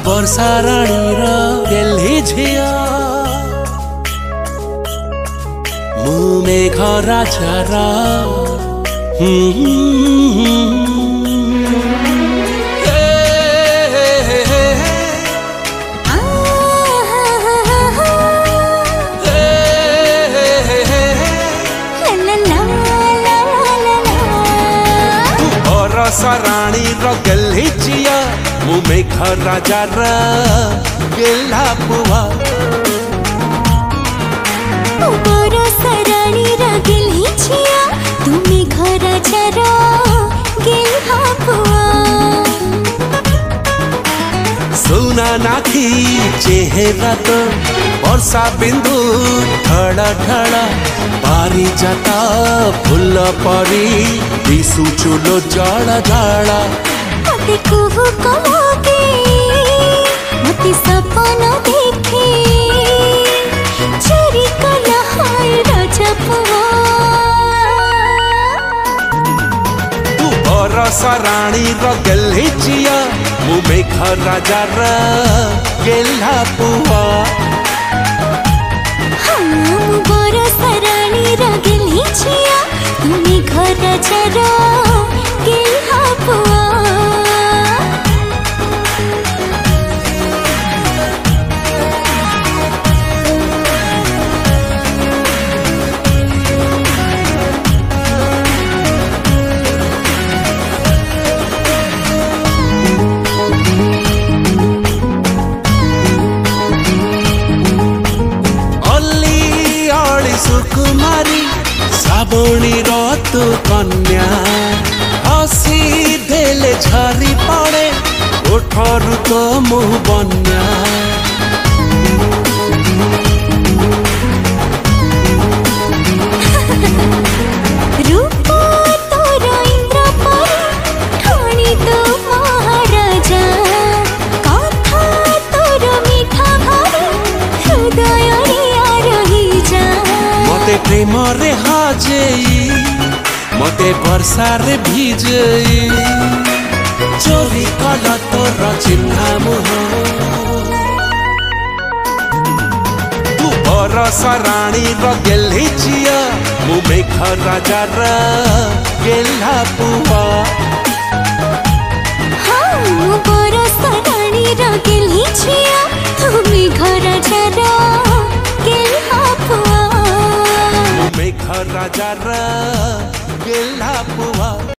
ବର୍ଷା ରାଣୀର ଗେହ୍ଲି ଝିଅ ମୁଁ ମେଘ ରାଜାର रानी गल्ही चिया मु मेघ राजार गेल्हा पुआ रानी गल्ही चिया तू मेघ राजार गेल्हा पुआ सोना नाखी चेहरा तो वर्षा बिंदु ढड़ा ढड़ा पारी जाता फुल परी दिसु चुलो जाड़ा जाड़ा मते कुहू कलागे मते सपना देखे चोरी कला हाय राजा पुआ तू बरसा रानी गल्ही चिया मु मेघ राजार गेल्हा पुआ बरसा रानी गल्ही चिया तू मेघ राजार गेल्हा पुआ सुकुमारी श्रावणी ऋतु कन्या हसी देले झरी पड़े ओठरू तो मुह बन्या प्रेम रे हाजेई मते वर्षा रे भिजेई चोरी कला तोर चिन्हा मुह तू बरसा रानी गल्ही चिया मु मेघ राजार गेल्हा पुआ बरसा रानी गल्ही चिया तू मेघ राजार गेल्हा पुआ मेघ राजार गेल्हा पुआ।